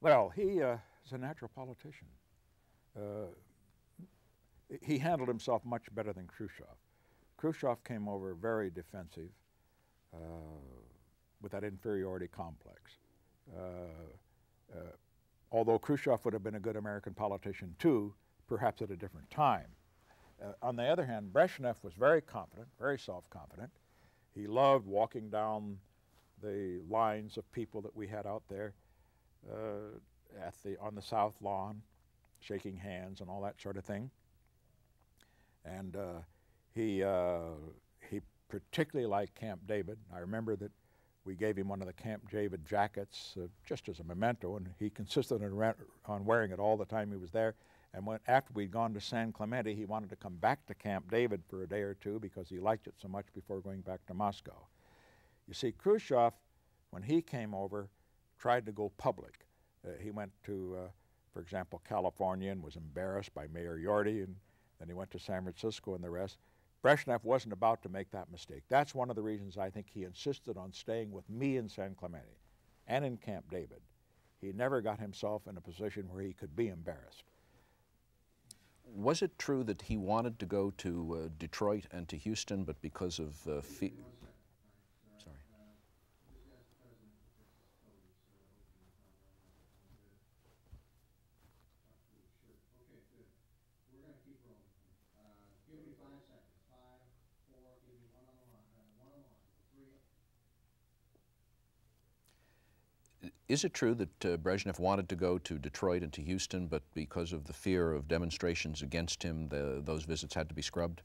Well, he is a natural politician. Uh, he handled himself much better than Khrushchev. Khrushchev came over very defensive uh, with that inferiority complex. Uh, uh, Although Khrushchev would have been a good American politician too, perhaps at a different time. On the other hand, Brezhnev was very confident, very self-confident. He loved walking down the lines of people that we had out there on the South Lawn, shaking hands and all that sort of thing. And he particularly liked Camp David. I remember that we gave him one of the Camp David jackets just as a memento, and he insisted on wearing it all the time he was there. And after we'd gone to San Clemente, he wanted to come back to Camp David for a day or two because he liked it so much before going back to Moscow. You see, Khrushchev, when he came over, tried to go public. He went to, for example, California and was embarrassed by Mayor Yorty, and then he went to San Francisco and the rest. Brezhnev wasn't about to make that mistake. That's one of the reasons I think he insisted on staying with me in San Clemente and in Camp David. He never got himself in a position where he could be embarrassed. Was it true that he wanted to go to Detroit and to Houston, but because of sorry. Is it true that Brezhnev wanted to go to Detroit and to Houston, but because of the fear of demonstrations against him, those visits had to be scrubbed?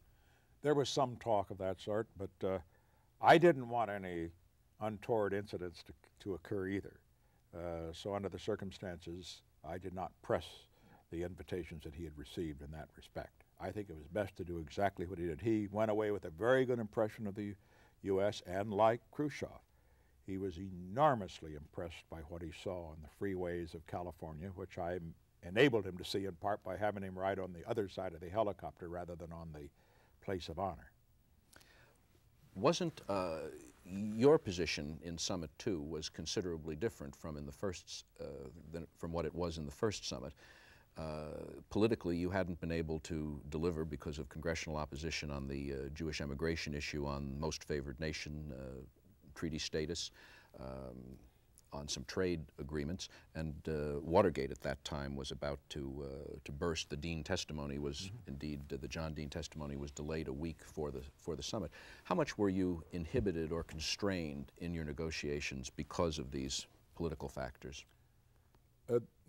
There was some talk of that sort, but I didn't want any untoward incidents to occur either. So under the circumstances, I did not press the invitations that he had received in that respect. I think it was best to do exactly what he did. He went away with a very good impression of the U.S., and like Khrushchev, he was enormously impressed by what he saw on the freeways of California, which I enabled him to see in part by having him ride on the other side of the helicopter rather than on the place of honor. Wasn't your position in Summit 2 was considerably different from in the first, from what it was in the first summit. Politically, you hadn't been able to deliver because of congressional opposition on the Jewish emigration issue, on most favored nation treaty status, on some trade agreements, and Watergate at that time was about to burst. The Dean testimony was indeed the John Dean testimony was delayed a week for the summit. How much were you inhibited or constrained in your negotiations because of these political factors?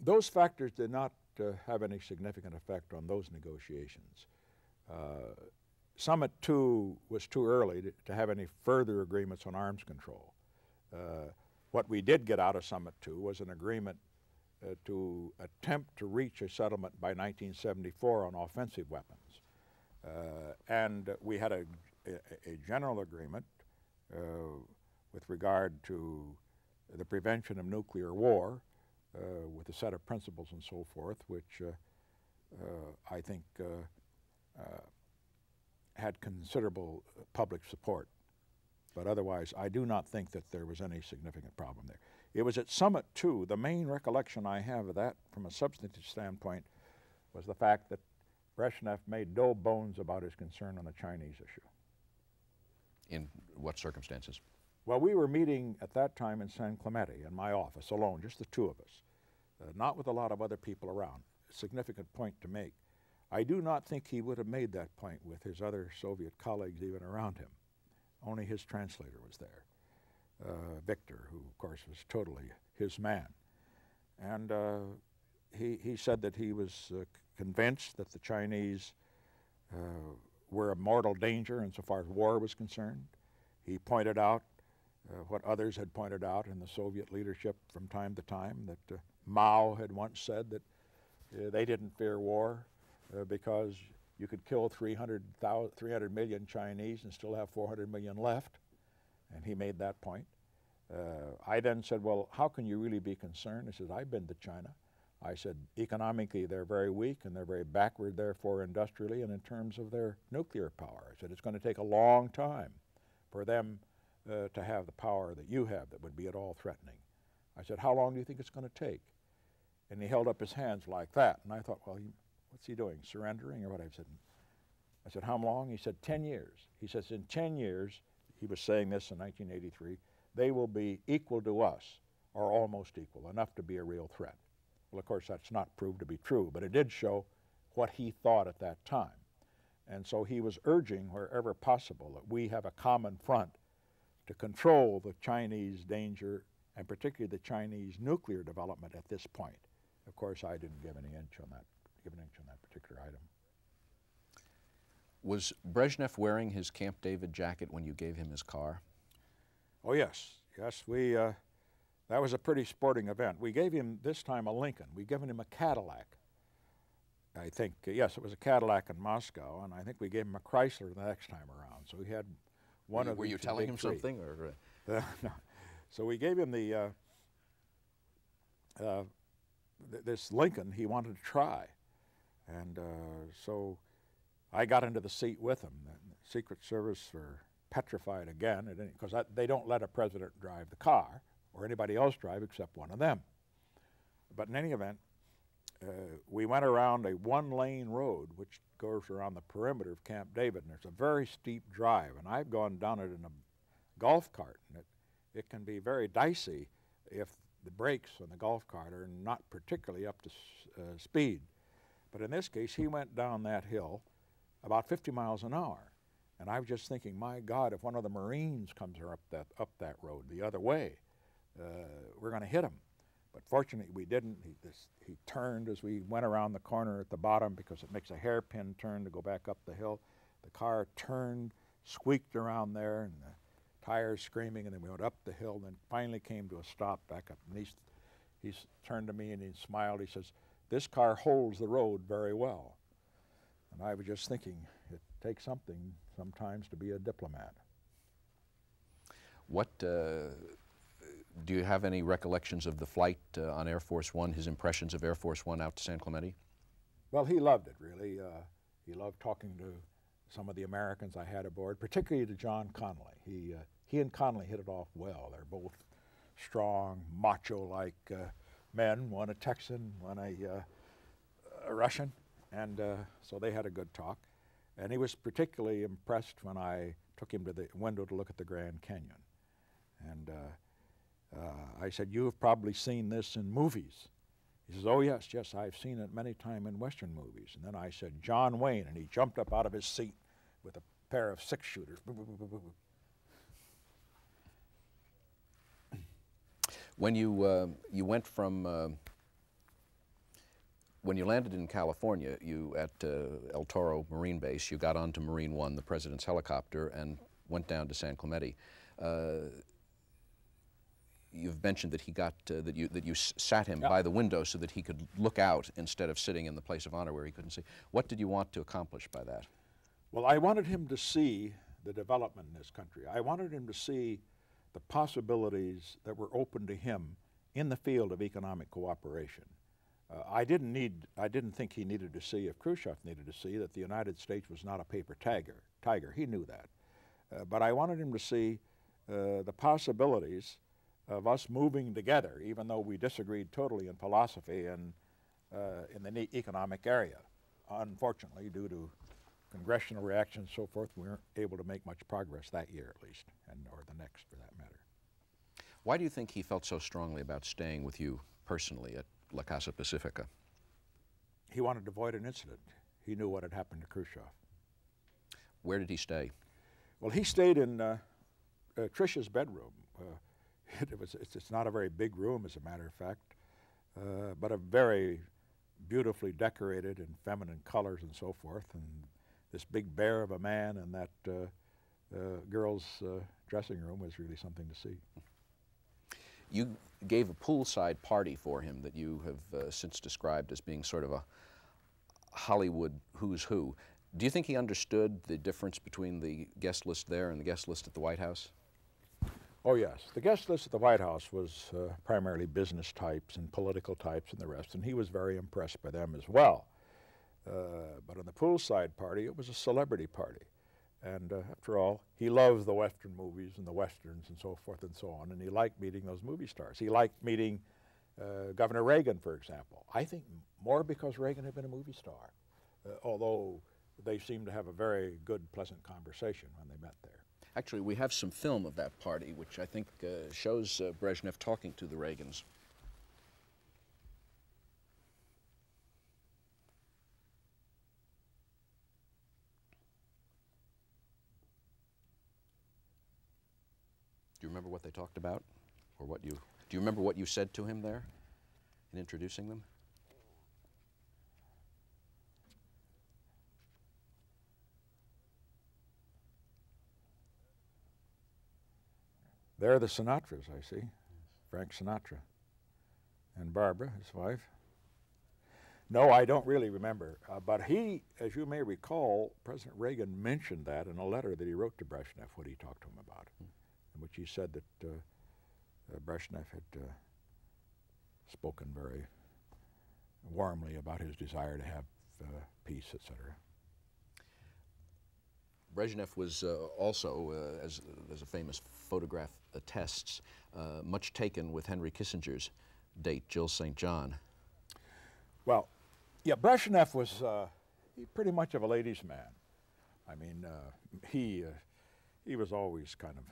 Those factors did not have any significant effect on those negotiations. Summit 2 was too early to have any further agreements on arms control. What we did get out of Summit 2 was an agreement to attempt to reach a settlement by 1974 on offensive weapons. And we had a general agreement with regard to the prevention of nuclear war with a set of principles and so forth, which I think had considerable public support. But otherwise, I do not think that there was any significant problem there. It was at Summit 2, the main recollection I have of that from a substantive standpoint was the fact that Brezhnev made no bones about his concern on the Chinese issue. In what circumstances? Well, we were meeting at that time in San Clemente in my office alone, just the two of us, not with a lot of other people around. A significant point to make. I do not think he would have made that point with his other Soviet colleagues even around him. Only his translator was there, Victor, who of course was totally his man. And he said that he was convinced that the Chinese were a mortal danger insofar as war was concerned. He pointed out what others had pointed out in the Soviet leadership from time to time, that Mao had once said that they didn't fear war because you could kill 300 million Chinese and still have 400 million left, and he made that point. I then said, well, how can you really be concerned? He said, I've been to China. I said, economically they're very weak and they're very backward, therefore industrially and in terms of their nuclear power. I said, it's going to take a long time for them to have the power that you have that would be at all threatening. I said, how long do you think it's going to take? And he held up his hands like that. And I thought, well, what's he doing, surrendering or what? I said, how long? He said, 10 years. He says, in 10 years, he was saying this in 1983, they will be equal to us, or almost equal, enough to be a real threat. Well, of course, that's not proved to be true, but it did show what he thought at that time. And so he was urging, wherever possible, that we have a common front to control the Chinese danger, and particularly the Chinese nuclear development at this point. Of course, I didn't give an inch on that particular item. Was Brezhnev wearing his Camp David jacket when you gave him his car? Oh, yes. Yes, that was a pretty sporting event. We gave him, this time, a Lincoln. We'd given him a Cadillac. I think, yes, it was a Cadillac in Moscow, and I think we gave him a Chrysler the next time around. So he had one of these. Were you telling him something? Or? No. So we gave him this Lincoln he wanted to try. And so I got into the seat with him. The Secret Service were petrified again, because they don't let a president drive the car or anybody else drive except one of them. But in any event, we went around a one-lane road which goes around the perimeter of Camp David, and there's a very steep drive, and I've gone down it in a golf cart, and it can be very dicey if the brakes on the golf cart are not particularly up to speed. But in this case, he went down that hill about 50 miles an hour, and I was just thinking, my God, if one of the Marines comes up that road the other way, we're going to hit him. But fortunately, we didn't. He turned as we went around the corner at the bottom, because it makes a hairpin turn to go back up the hill. The car turned, squeaked around there, and the tires screaming, and then we went up the hill, and then finally came to a stop back up. And he turned to me and he smiled. He says, "This car holds the road very well." And I was just thinking, it takes something sometimes to be a diplomat. What do you have any recollections of the flight on Air Force One, his impressions of Air Force One out to San Clemente? Well, he loved it, really. He loved talking to some of the Americans I had aboard, particularly to John Connolly. He and Connolly hit it off well. They're both strong, macho-like men, one a Texan, one a Russian, and so they had a good talk. And he was particularly impressed when I took him to the window to look at the Grand Canyon. And I said, "You have probably seen this in movies." He says, "Oh, yes, I've seen it many times in Western movies." And then I said, "John Wayne," and he jumped up out of his seat with a pair of six-shooters. When you went from, when you landed in California, at El Toro Marine Base, you got onto Marine One, the President's helicopter, and went down to San Clemente. You've mentioned that he got that you sat him by the window so that he could look out instead of sitting in the place of honor where he couldn't see. What did you want to accomplish by that? Well, I wanted him to see the development in this country. I wanted him to see the possibilities that were open to him in the field of economic cooperation. I didn't think he needed to see, if Khrushchev needed to see, that the United States was not a paper tiger. He knew that. But I wanted him to see the possibilities of us moving together, even though we disagreed totally in philosophy and in the economic area. Unfortunately, due to congressional reaction and so forth, we weren't able to make much progress that year at least, or the next for that matter. Why do you think he felt so strongly about staying with you personally at La Casa Pacifica? He wanted to avoid an incident. He knew what had happened to Khrushchev. Where did he stay? Well, he stayed in Tricia's bedroom. It's not a very big room, as a matter of fact, but a very beautifully decorated in feminine colors and so forth. And this big bear of a man in that girl's dressing room was really something to see. You gave a poolside party for him that you have since described as being sort of a Hollywood who's who. Do you think he understood the difference between the guest list there and the guest list at the White House? Oh, yes. The guest list at the White House was primarily business types and political types and the rest, and he was very impressed by them as well. But on the poolside party, it was a celebrity party. And after all, he loves the Western movies and the Westerns and so forth and so on, and he liked meeting those movie stars. He liked meeting Governor Reagan, for example. I think more because Reagan had been a movie star, although they seemed to have a very good, pleasant conversation when they met there. Actually, we have some film of that party, which I think shows Brezhnev talking to the Reagans. Do you remember what they talked about? Or what you, do you remember what you said to him there in introducing them? They're the Sinatras, I see. Frank Sinatra and Barbara, his wife. No, I don't really remember. But he, as you may recall, President Reagan mentioned that in a letter that he wrote to Brezhnev when he talked to him about it, in which he said that Brezhnev had spoken very warmly about his desire to have peace, etc. Brezhnev was also, as a famous photograph attests, much taken with Henry Kissinger's date, Jill St. John. Well, yeah, Brezhnev was pretty much of a ladies' man. I mean, he was always kind of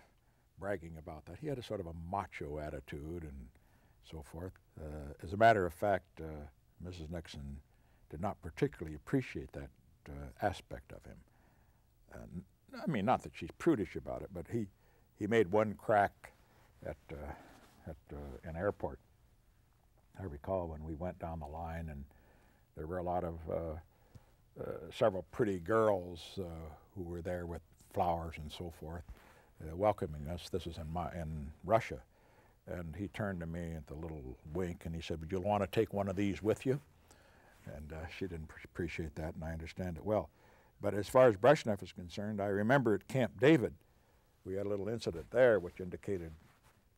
bragging about that. He had a sort of a macho attitude and so forth. As a matter of fact, Mrs. Nixon did not particularly appreciate that aspect of him. I mean, not that she's prudish about it, but he made one crack at an airport. I recall when we went down the line, and there were a lot of several pretty girls who were there with flowers and so forth, welcoming us. This is in Russia, and he turned to me with a little wink, and he said, "Would you want to take one of these with you?" And she didn't appreciate that, and I understand it well. But as far as Brezhnev is concerned, I remember at Camp David, we had a little incident there which indicated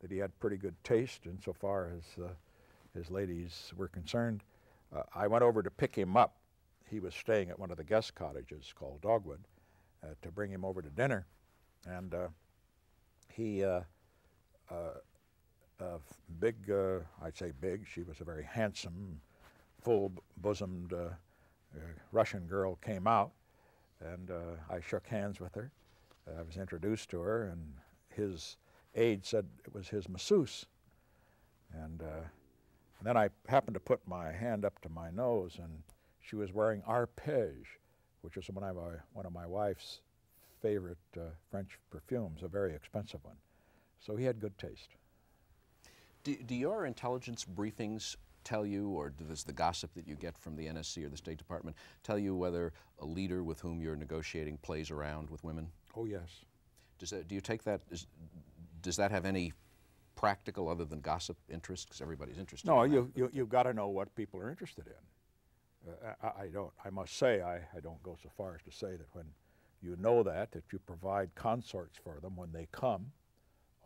that he had pretty good taste insofar as his ladies were concerned. I went over to pick him up. He was staying at one of the guest cottages called Dogwood to bring him over to dinner. And he, big, I'd say big, she was a very handsome, full-bosomed Russian girl, came out. And I shook hands with her. I was introduced to her, and his aide said it was his masseuse. And then I happened to put my hand up to my nose, and she was wearing arpège, which is one of my wife's favorite French perfumes, a very expensive one. So he had good taste. Do your intelligence briefings tell you, or does the gossip that you get from the NSC or the State Department tell you whether a leader with whom you're negotiating plays around with women? Oh, yes. Do you take that, does that have any practical, other than gossip, interest? Because everybody's interested in that. You've got to know what people are interested in. I must say, I don't go so far as to say that when you know that you provide consorts for them when they come,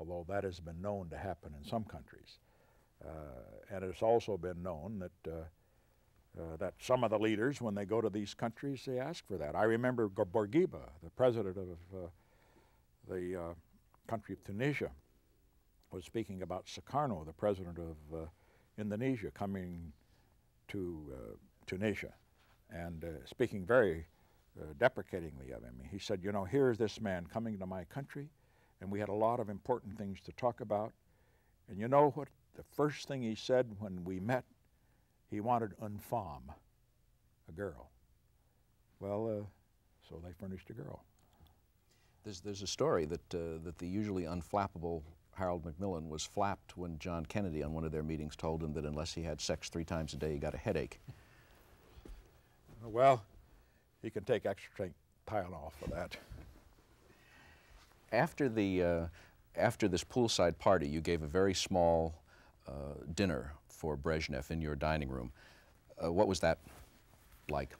although that has been known to happen in some countries. And it's also been known that some of the leaders, when they go to these countries, they ask for that. I remember Bourguiba, the president of the country of Tunisia, was speaking about Sukarno, the president of Indonesia, coming to Tunisia, and speaking very deprecatingly of him. He said, "You know, here's this man coming to my country, and we had a lot of important things to talk about. And you know what? The first thing he said when we met, he wanted une femme, a girl." Well, so they furnished a girl. There's a story that the usually unflappable Harold Macmillan was flapped when John Kennedy, on one of their meetings, told him that unless he had sex 3 times a day, he got a headache. Well, he can take extra Tylenol for that. After this poolside party, you gave a very small dinner for Brezhnev in your dining room. What was that like?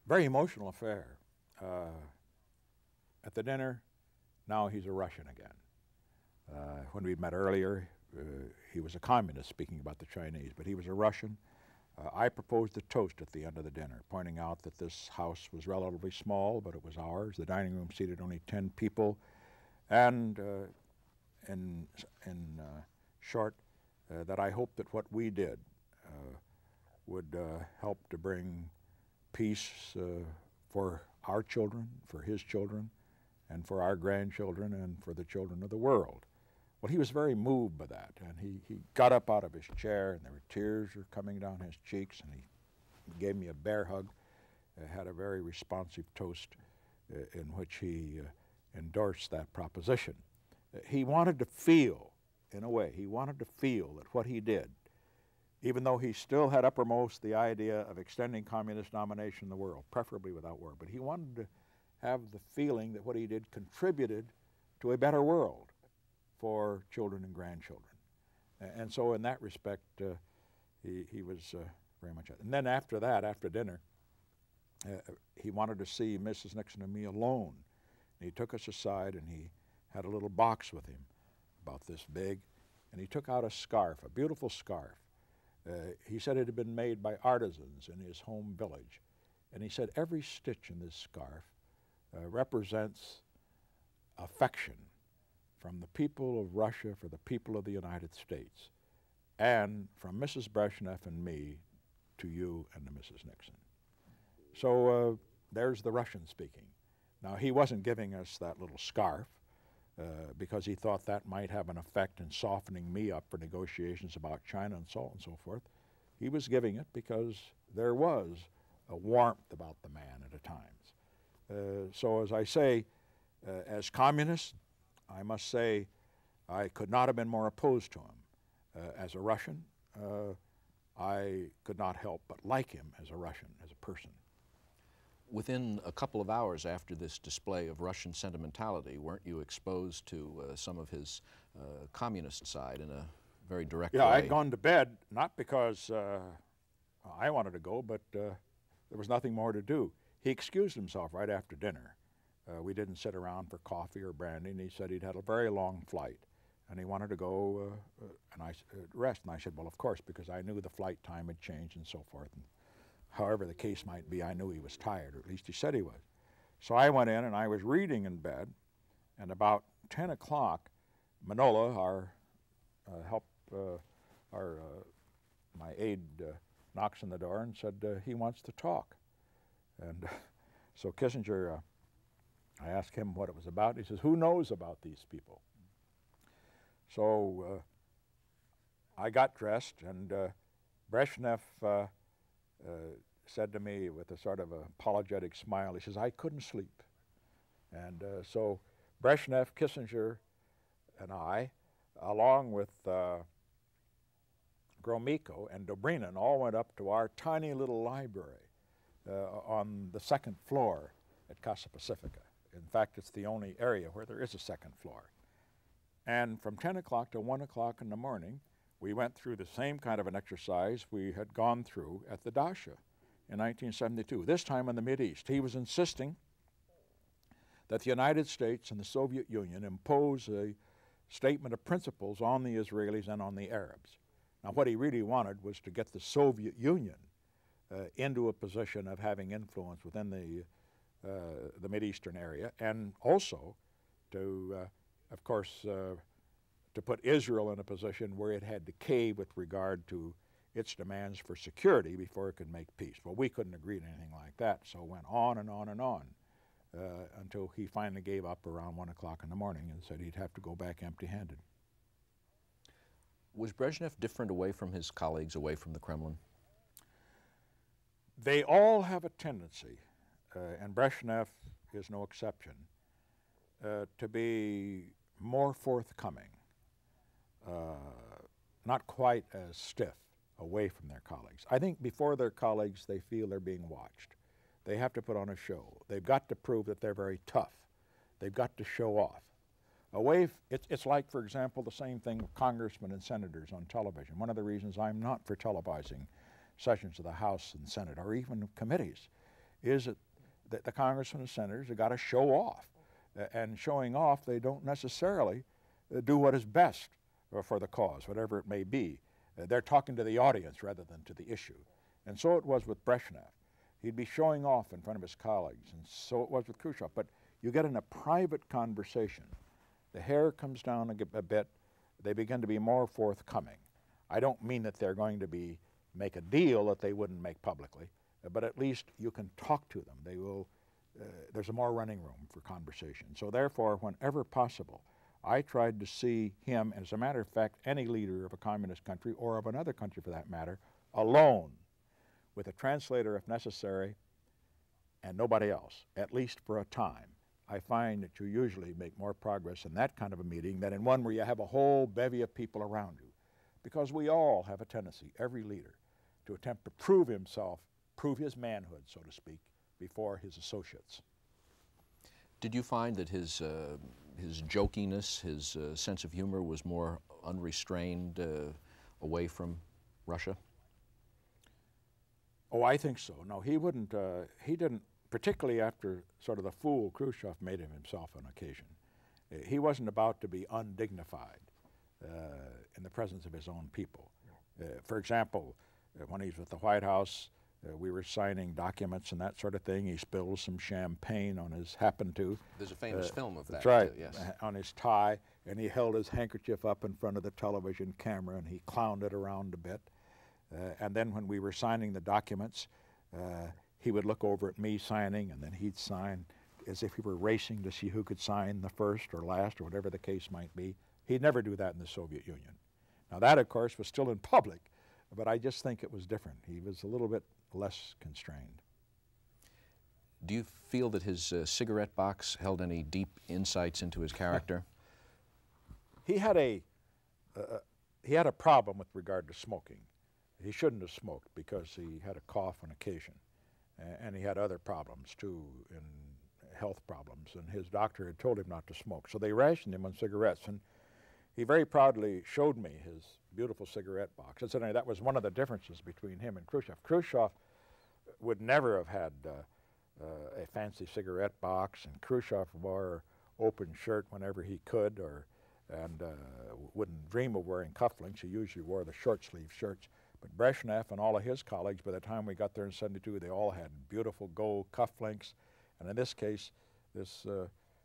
Very emotional affair. At the dinner, now he's a Russian again. When we met earlier, he was a communist speaking about the Chinese, but he was a Russian. I proposed a toast at the end of the dinner, pointing out that this house was relatively small, but it was ours. The dining room seated only 10 people, and in short, that I hope that what we did would help to bring peace for our children, for his children, and for our grandchildren, and for the children of the world. Well, he was very moved by that, and he got up out of his chair, and there were tears were coming down his cheeks, and he gave me a bear hug, had a very responsive toast in which he endorsed that proposition. He wanted to feel, in a way, he wanted to feel that what he did, even though he still had uppermost the idea of extending communist domination in the world, preferably without war, but he wanted to have the feeling that what he did contributed to a better world for children and grandchildren. And so in that respect, he was very much. And then after that, after dinner, he wanted to see Mrs. Nixon and me alone. And he took us aside, and he had a little box with him about this big, and he took out a scarf, a beautiful scarf. He said it had been made by artisans in his home village. And he said every stitch in this scarf represents affection from the people of Russia for the people of the United States, and from Mrs. Brezhnev and me to you and to Mrs. Nixon. So there's the Russian speaking. Now, he wasn't giving us that little scarf because he thought that might have an effect in softening me up for negotiations about China and so on and so forth. He was giving it because there was a warmth about the man at times. So as I say, as communists, I must say I could not have been more opposed to him. As a Russian, I could not help but like him as a Russian, as a person. Within a couple of hours after this display of Russian sentimentality, weren't you exposed to some of his communist side in a very direct way? Yeah, I'd gone to bed, not because I wanted to go, but there was nothing more to do. He excused himself right after dinner. We didn't sit around for coffee or brandy, and he said he'd had a very long flight, and he wanted to go rest. And I said, well, of course, because I knew the flight time had changed and so forth. And however the case might be, I knew he was tired, or at least he said he was. So I went in, and I was reading in bed, and about 10 o'clock, Manola, my aide, knocks on the door and said he wants to talk. And so Kissinger, I asked him what it was about. He says, who knows about these people? So I got dressed, and Brezhnev said to me with a sort of apologetic smile, he says, I couldn't sleep. And so Brezhnev, Kissinger, and I, along with Gromyko and Dobrynin, all went up to our tiny little library on the second floor at Casa Pacifica. In fact, it's the only area where there is a second floor. And from 10 o'clock to 1 o'clock in the morning, we went through the same kind of an exercise we had gone through at the Dasha in 1972, this time in the Mideast. He was insisting that the United States and the Soviet Union impose a statement of principles on the Israelis and on the Arabs. Now, what he really wanted was to get the Soviet Union into a position of having influence within the Mideastern area, and also to, of course, to put Israel in a position where it had to cave with regard to its demands for security before it could make peace. Well, we couldn't agree to anything like that, so it went on and on and on until he finally gave up around 1 o'clock in the morning and said he'd have to go back empty-handed. Was Brezhnev different away from his colleagues, away from the Kremlin? They all have a tendency, and Brezhnev is no exception, to be more forthcoming, not quite as stiff away from their colleagues. I think before their colleagues, they feel they're being watched. They have to put on a show. They've got to prove that they're very tough. They've got to show off. It's like, for example, the same thing with congressmen and senators on television. One of the reasons I'm not for televising sessions of the House and Senate, or even committees, is that the congressmen and senators have got to show off. And showing off, they don't necessarily do what is best for the cause, whatever it may be. They're talking to the audience rather than to the issue. And so it was with Brezhnev. He'd be showing off in front of his colleagues, and so it was with Khrushchev. But you get in a private conversation, the hair comes down a bit, they begin to be more forthcoming. I don't mean that they're going to make a deal that they wouldn't make publicly, but at least you can talk to them. They will, there's a more running room for conversation. So therefore, whenever possible, I tried to see him, as a matter of fact, any leader of a communist country, or of another country for that matter, alone, with a translator if necessary, and nobody else, at least for a time. I find that you usually make more progress in that kind of a meeting than in one where you have a whole bevy of people around you. Because we all have a tendency, every leader, to attempt to prove himself, prove his manhood, so to speak, before his associates. Did you find that his jokiness, his sense of humor was more unrestrained away from Russia? Oh, I think so. No, he didn't, particularly after sort of the fool Khrushchev made of himself on occasion. He wasn't about to be undignified in the presence of his own people. For example, when he was at the White House, we were signing documents and that sort of thing. He spilled some champagne on his, There's a famous film of that. That's right, yes. On his tie, and he held his handkerchief up in front of the television camera and he clowned it around a bit. And then when we were signing the documents, he would look over at me signing, and then he'd sign as if he were racing to see who could sign the first or last or whatever the case might be. He'd never do that in the Soviet Union. Now that, of course, was still in public, but I just think it was different. He was a little bit less constrained. Do you feel that his cigarette box held any deep insights into his character? He had a problem with regard to smoking. He shouldn't have smoked because he had a cough on occasion, and he had other problems too, in health problems, and his doctor had told him not to smoke. So they rationed him on cigarettes, and he very proudly showed me his beautiful cigarette box. Incidentally, that was one of the differences between him and Khrushchev. Khrushchev would never have had a fancy cigarette box, and Khrushchev wore open shirt whenever he could, and wouldn't dream of wearing cufflinks. He usually wore the short sleeve shirts. But Brezhnev and all of his colleagues, by the time we got there in '72, they all had beautiful gold cufflinks, and in this case, this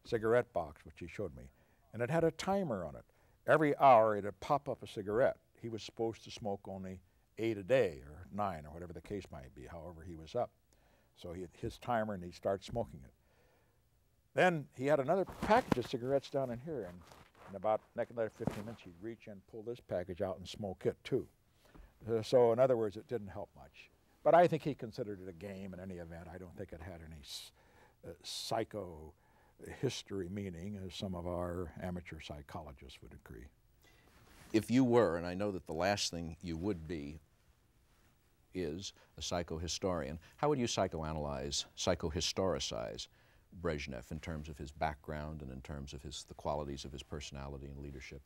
cigarette box, which he showed me. And it had a timer on it. Every hour it'd pop up a cigarette. He was supposed to smoke only 8 a day, or 9, or whatever the case might be, however he was up. So he had his timer, and he'd start smoking it. Then he had another package of cigarettes down in here, and in about another 15 minutes, he'd reach in, pull this package out, and smoke it too. So in other words, it didn't help much. But I think he considered it a game in any event. I don't think it had any psycho-history meaning, as some of our amateur psychologists would agree. If you were, and I know that the last thing you would be is a psychohistorian, how would you psychoanalyze, psychohistoricize Brezhnev in terms of his background and in terms of the qualities of his personality and leadership?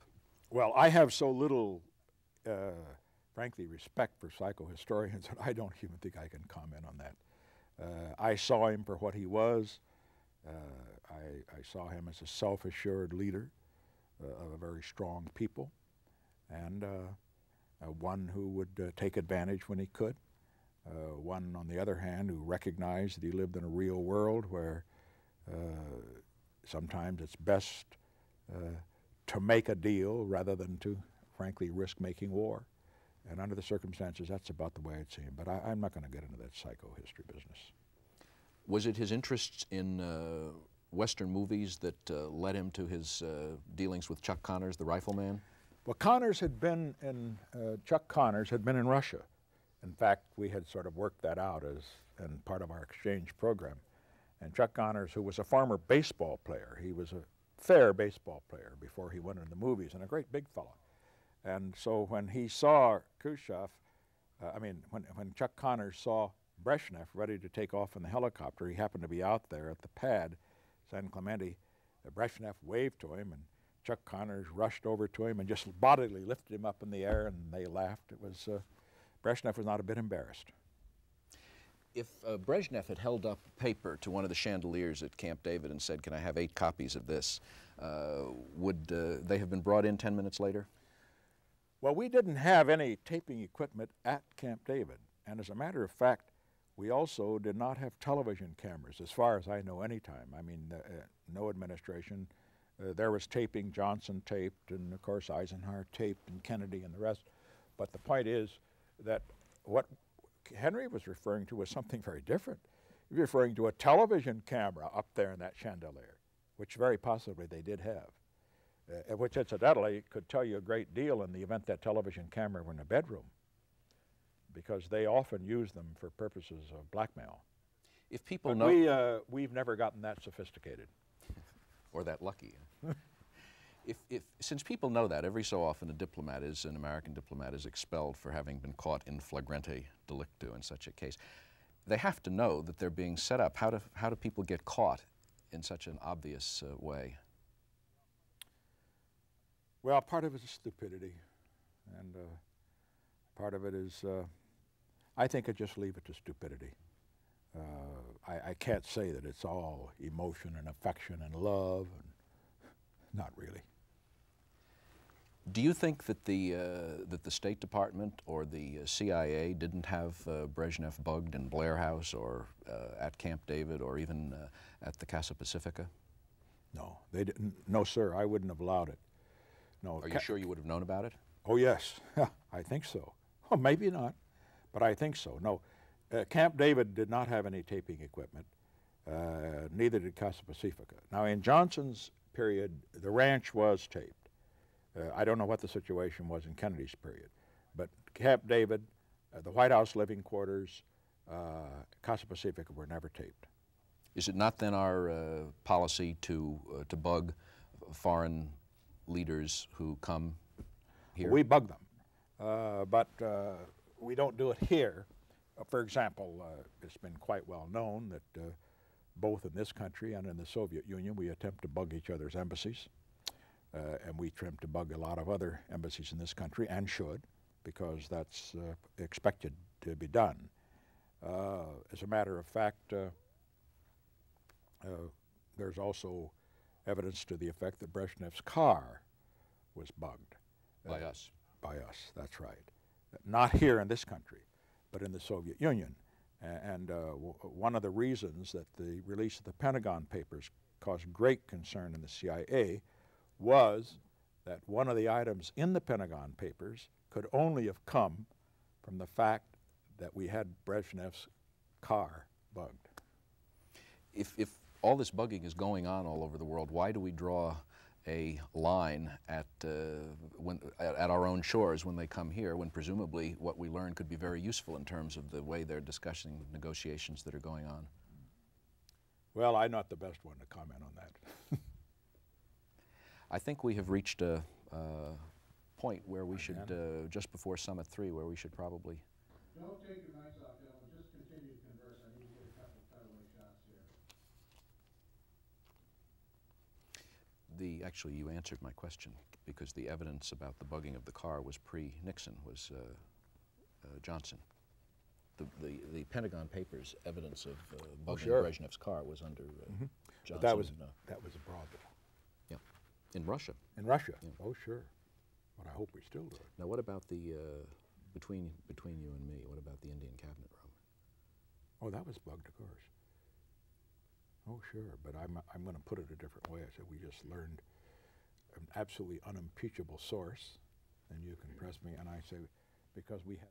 Well, I have so little frankly, respect for psychohistorians, and I don't even think I can comment on that. I saw him for what he was. I saw him as a self-assured leader of a very strong people, and one who would take advantage when he could. One, on the other hand, who recognized that he lived in a real world where sometimes it's best to make a deal rather than to, frankly, risk making war. And under the circumstances, that's about the way I'd see him. But I'm not going to get into that psychohistory business. Was it his interests in Western movies that led him to his dealings with Chuck Connors, the rifleman? Well, Chuck Connors had been in Russia. In fact, we had sort of worked that out as part of our exchange program. And Chuck Connors, who was a former baseball player, he was a fair baseball player before he went into the movies, and a great big fellow. And so when he saw Khrushchev, when Chuck Connors saw Brezhnev ready to take off in the helicopter, he happened to be out there at the pad, San Clemente. Brezhnev waved to him, and Chuck Connors rushed over to him and just bodily lifted him up in the air, and they laughed. Brezhnev was not a bit embarrassed. If Brezhnev had held up paper to one of the chandeliers at Camp David and said, "Can I have 8 copies of this?" Would they have been brought in 10 minutes later? Well, we didn't have any taping equipment at Camp David, and as a matter of fact, we also did not have television cameras, as far as I know, any time. I mean, no administration. There was taping, Johnson taped, and of course Eisenhower taped, and Kennedy and the rest. But the point is that what Henry was referring to was something very different. He was referring to a television camera up there in that chandelier, which very possibly they did have, which incidentally could tell you a great deal in the event that television camera were in a bedroom, because they often use them for purposes of blackmail. If people But know... we've never gotten that sophisticated. Or that lucky. Since people know that, every so often an American diplomat is expelled for having been caught in flagrante delicto in such a case. They have to know that they're being set up. How do people get caught in such an obvious way? Well, part of it is stupidity, and part of it is, I think I just leave it to stupidity. I can't say that it's all emotion and affection and love, and not really. Do you think that the State Department or the CIA didn't have Brezhnev bugged in Blair House or at Camp David or even at the Casa Pacifica? No, they didn't. No, sir, I wouldn't have allowed it. No. Are you sure you would have known about it? Oh, yes, I think so. Well, maybe not, but I think so. No, Camp David did not have any taping equipment. Neither did Casa Pacifica. Now, in Johnson's period, the ranch was taped. I don't know what the situation was in Kennedy's period, but Camp David, the White House living quarters, Casa Pacifica were never taped. Is it not then our policy to bug foreign leaders who come here? We bug them, but we don't do it here. For example, it's been quite well known that both in this country and in the Soviet Union, we attempt to bug each other's embassies. And we attempt to bug a lot of other embassies in this country, and should, because that's expected to be done. As a matter of fact, there's also evidence to the effect that Brezhnev's car was bugged. By us. By us, that's right. Not here in this country, but in the Soviet Union. And one of the reasons that the release of the Pentagon Papers caused great concern in the CIA was that one of the items in the Pentagon Papers could only have come from the fact that we had Brezhnev's car bugged. If all this bugging is going on all over the world, why do we draw a line at our own shores when they come here, when presumably what we learn could be very useful in terms of the way they're discussing negotiations that are going on? Well, I'm not the best one to comment on that. I think we have reached a point where we should, just before Summit 3, where we should probably... Don't take your mics off, gentlemen. Just continue to converse. I need to get a couple of cutaway shots here. Actually, you answered my question, because the evidence about the bugging of the car was pre-Nixon, was Johnson. The Pentagon Papers evidence of bugging Brezhnev's car was under Johnson. But that was abroad, though. Yeah, in Russia. In Russia? Yeah. Oh, sure. But I hope we still do it. Now, what about the, between you and me, what about the Indian cabinet room? Oh, that was bugged, of course. Oh, sure, but I'm going to put it a different way. I said we just learned an absolutely unimpeachable source, and you can press me, and I say, because we have...